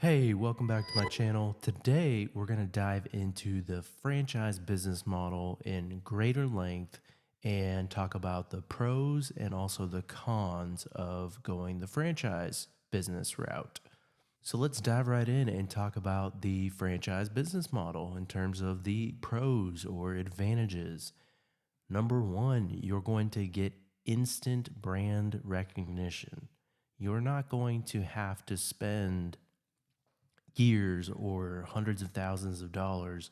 Hey, welcome back to my channel. Today, we're going to dive into the franchise business model in greater length and talk about the pros and also the cons of going the franchise business route. So let's dive right in and talk about the franchise business model in terms of the pros or advantages. Number one, you're going to get instant brand recognition. You're not going to have to spend years or hundreds of thousands of dollars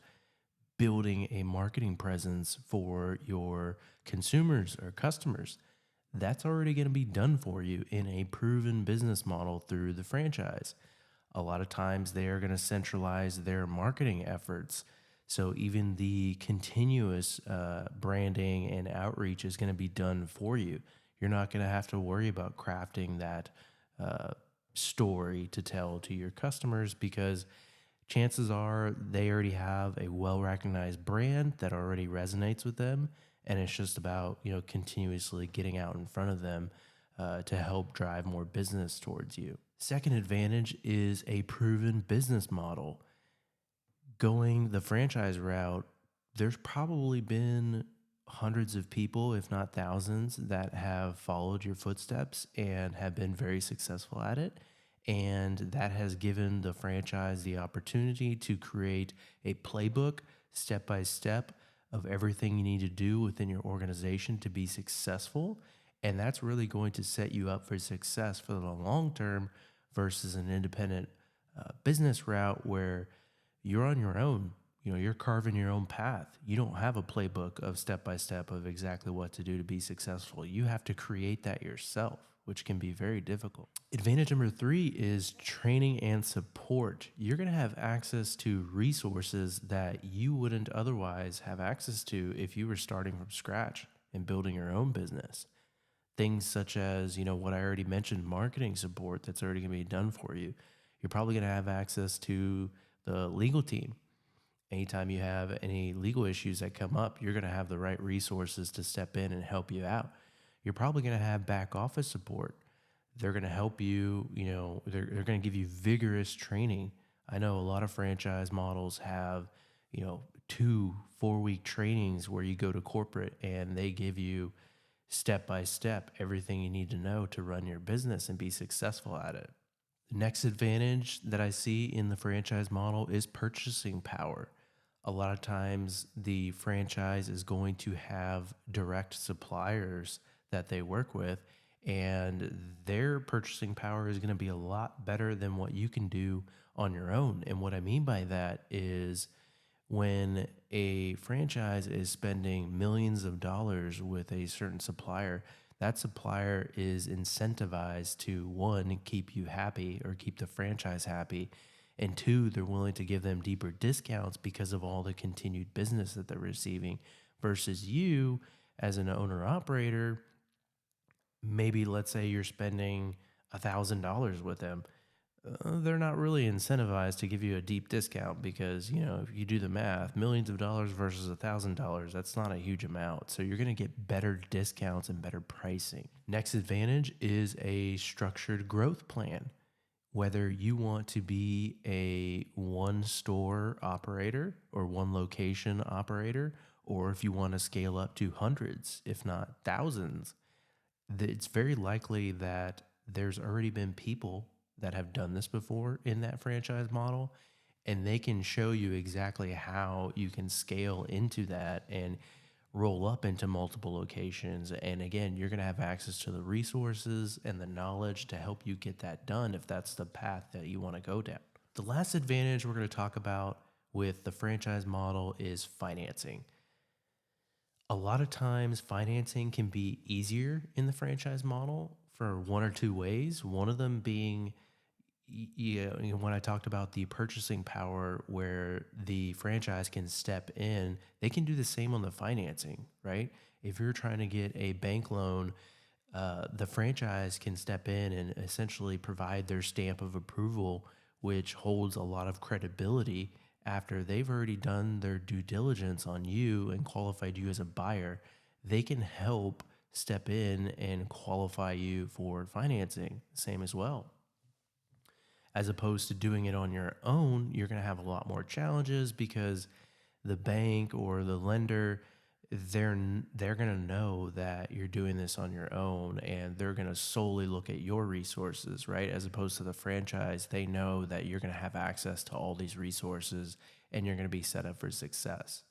building a marketing presence for your consumers or customers. That's already going to be done for you in a proven business model through the franchise. A lot of times they are going to centralize their marketing efforts. So even the continuous branding and outreach is going to be done for you. You're not going to have to worry about crafting that story to tell to your customers because chances are they already have a well-recognized brand that already resonates with them, and it's just about continuously getting out in front of them to help drive more business towards you. Second advantage is a proven business model. Going the franchise route, there's probably been hundreds of people, if not thousands, that have followed your footsteps and have been very successful at it. And that has given the franchise the opportunity to create a playbook step by step of everything you need to do within your organization to be successful. And that's really going to set you up for success for the long term versus an independent business route where you're on your own. You're carving your own path. You don't have a playbook of step by step of exactly what to do to be successful. You have to create that yourself, which can be very difficult. Advantage number three is training and support. You're going to have access to resources that you wouldn't otherwise have access to if you were starting from scratch and building your own business. Things such as, what I already mentioned, marketing support that's already going to be done for you. You're probably going to have access to the legal team. Anytime you have any legal issues that come up, you're going to have the right resources to step in and help you out. You're probably going to have back office support. They're going to help you, they're going to give you vigorous training. I know a lot of franchise models have, 2-4 week trainings where you go to corporate and they give you step by step everything you need to know to run your business and be successful at it. The next advantage that I see in the franchise model is purchasing power. A lot of times the franchise is going to have direct suppliers that they work with, and their purchasing power is going to be a lot better than what you can do on your own. And what I mean by that is when a franchise is spending millions of dollars with a certain supplier, that supplier is incentivized to, one, keep you happy or keep the franchise happy, and two, they're willing to give them deeper discounts because of all the continued business that they're receiving versus you as an owner operator. Maybe let's say you're spending $1,000 with them. They're not really incentivized to give you a deep discount because, if you do the math, millions of dollars versus $1,000, that's not a huge amount. So you're going to get better discounts and better pricing. Next advantage is a structured growth plan. Whether you want to be a one store operator or one location operator, or if you want to scale up to hundreds, if not thousands, it's very likely that there's already been people that have done this before in that franchise model, and they can show you exactly how you can scale into that and roll up into multiple locations. And again, you're going to have access to the resources and the knowledge to help you get that done if that's the path that you want to go down. The last advantage we're going to talk about with the franchise model is financing. A lot of times financing can be easier in the franchise model for one or two ways. One of them being, when I talked about the purchasing power where the franchise can step in, they can do the same on the financing, right? If you're trying to get a bank loan, the franchise can step in and essentially provide their stamp of approval, which holds a lot of credibility after they've already done their due diligence on you and qualified you as a buyer. They can help step in and qualify you for financing, same as well. As opposed to doing it on your own, you're going to have a lot more challenges because the bank or the lender, they're going to know that you're doing this on your own, and they're going to solely look at your resources, right? As opposed to the franchise, they know that you're going to have access to all these resources and you're going to be set up for success.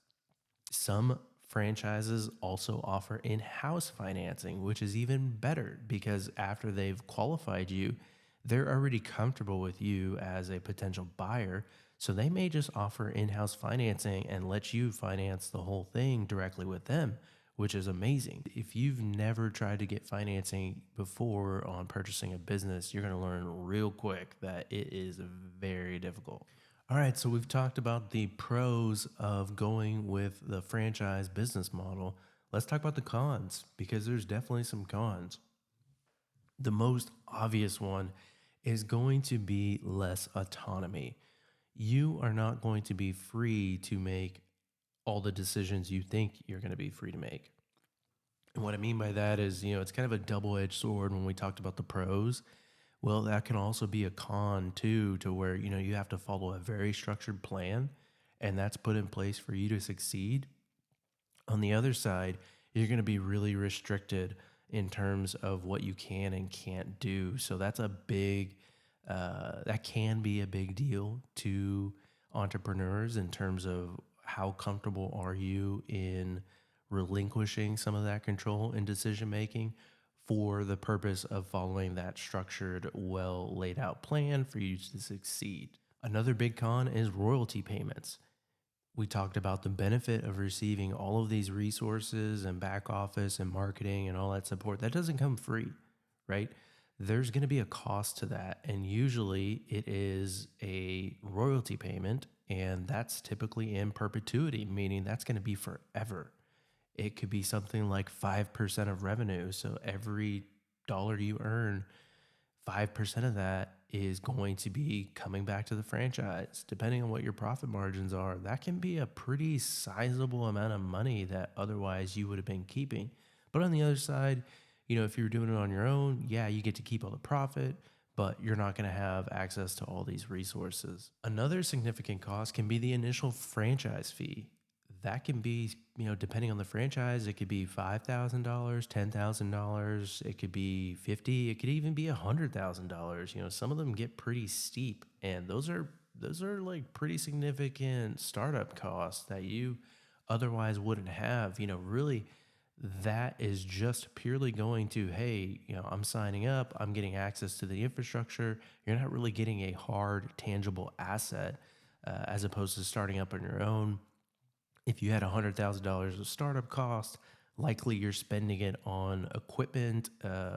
Some franchises also offer in-house financing, which is even better because after they've qualified you, they're already comfortable with you as a potential buyer. So they may just offer in-house financing and let you finance the whole thing directly with them, which is amazing. If you've never tried to get financing before on purchasing a business, you're going to learn real quick that it is very difficult. All right, so we've talked about the pros of going with the franchise business model. Let's talk about the cons because there's definitely some cons. The most obvious one is going to be less autonomy. You are not going to be free to make all the decisions you think you're going to be free to make. And what I mean by that is, it's kind of a double-edged sword when we talked about the pros. Well, that can also be a con too, to where, you have to follow a very structured plan and that's put in place for you to succeed. On the other side, you're going to be really restricted in terms of what you can and can't do. So that's that can be a big deal to entrepreneurs in terms of how comfortable are you in relinquishing some of that control in decision making for the purpose of following that structured, well laid out plan for you to succeed. Another big con is royalty payments. We talked about the benefit of receiving all of these resources and back office and marketing and all that support. That doesn't come free, right? There's going to be a cost to that. And usually it is a royalty payment, and that's typically in perpetuity, meaning that's going to be forever. It could be something like 5% of revenue. So every dollar you earn, 5% of that is going to be coming back to the franchise. Depending on what your profit margins are, that can be a pretty sizable amount of money that otherwise you would have been keeping. But on the other side, if you're doing it on your own, yeah, you get to keep all the profit, but you're not going to have access to all these resources. Another significant cost can be the initial franchise fee. That can be, depending on the franchise, it could be $5,000, $10,000, it could be 50, it could even be $100,000. Some of them get pretty steep, and those are like pretty significant startup costs that you otherwise wouldn't have. Really, that is just purely going to, hey, I'm signing up, I'm getting access to the infrastructure. You're not really getting a hard, tangible asset as opposed to starting up on your own. If you had $100,000 of startup cost, likely you're spending it on equipment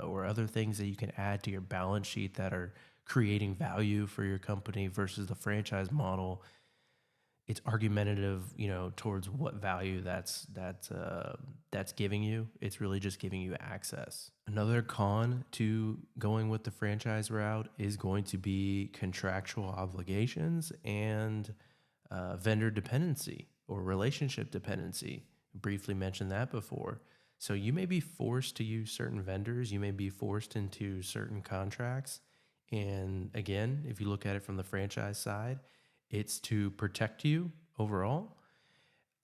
or other things that you can add to your balance sheet that are creating value for your company versus the franchise model. It's argumentative, towards what value that's giving you. It's really just giving you access. Another con to going with the franchise route is going to be contractual obligations and vendor dependency or relationship dependency. Briefly mentioned that before. So you may be forced to use certain vendors. You may be forced into certain contracts. And again, if you look at it from the franchise side, it's to protect you overall.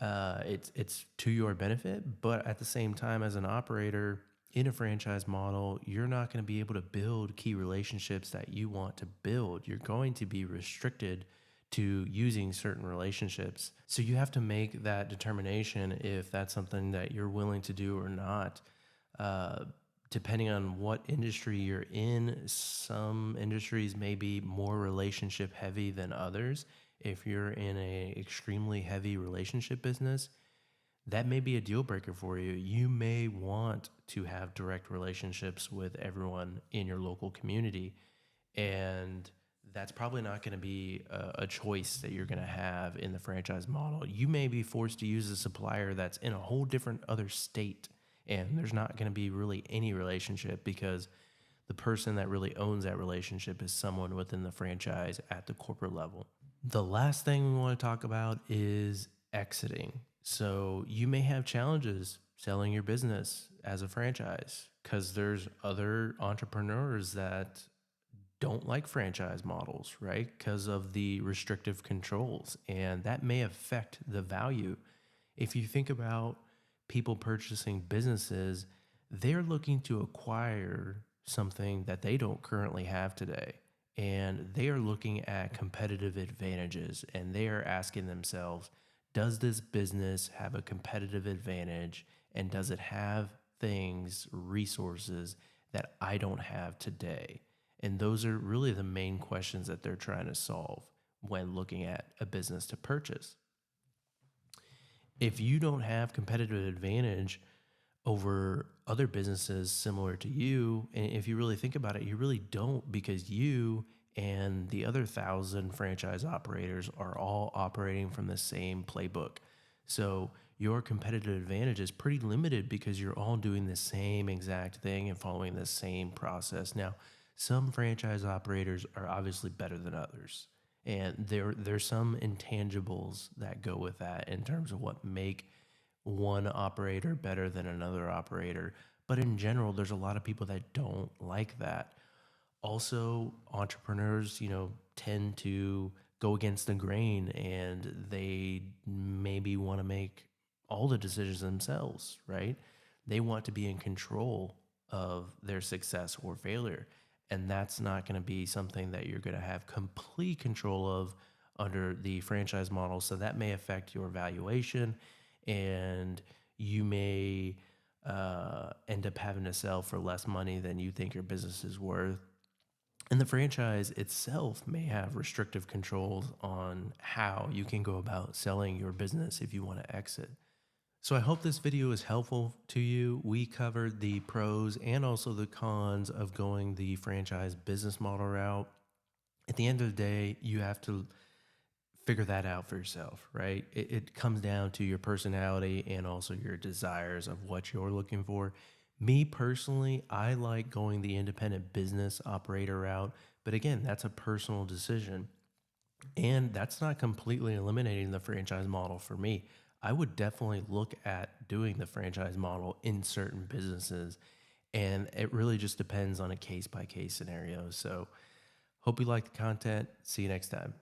It's to your benefit, but at the same time, as an operator in a franchise model, you're not going to be able to build key relationships that you want to build. You're going to be restricted to using certain relationships. So you have to make that determination if that's something that you're willing to do or not. Depending on what industry you're in, some industries may be more relationship heavy than others. If you're in a extremely heavy relationship business, that may be a deal breaker for you. You may want to have direct relationships with everyone in your local community, and that's probably not going to be a choice that you're going to have in the franchise model. You may be forced to use a supplier that's in a whole different other state, and there's not going to be really any relationship because the person that really owns that relationship is someone within the franchise at the corporate level. The last thing we want to talk about is exiting. So you may have challenges selling your business as a franchise because there's other entrepreneurs that don't like franchise models, right? Because of the restrictive controls, and that may affect the value. If you think about people purchasing businesses, they're looking to acquire something that they don't currently have today. And they are looking at competitive advantages and they are asking themselves, does this business have a competitive advantage? And does it have things, resources that I don't have today? And those are really the main questions that they're trying to solve when looking at a business to purchase. If you don't have competitive advantage over other businesses similar to you, and if you really think about it, you really don't, because you and the other 1,000 franchise operators are all operating from the same playbook. So your competitive advantage is pretty limited because you're all doing the same exact thing and following the same process. Now, some franchise operators are obviously better than others. And there's some intangibles that go with that in terms of what make one operator better than another operator. But in general, there's a lot of people that don't like that. Also, entrepreneurs, tend to go against the grain and they maybe want to make all the decisions themselves, right? They want to be in control of their success or failure. And that's not going to be something that you're going to have complete control of under the franchise model. So that may affect your valuation, and you may end up having to sell for less money than you think your business is worth. And the franchise itself may have restrictive controls on how you can go about selling your business if you want to exit. So I hope this video is helpful to you. We covered the pros and also the cons of going the franchise business model route. At the end of the day, you have to figure that out for yourself, right? It comes down to your personality and also your desires of what you're looking for. Me personally, I like going the independent business operator route, but again, that's a personal decision. And that's not completely eliminating the franchise model for me. I would definitely look at doing the franchise model in certain businesses. And it really just depends on a case by case scenario. So, hope you like the content. See you next time.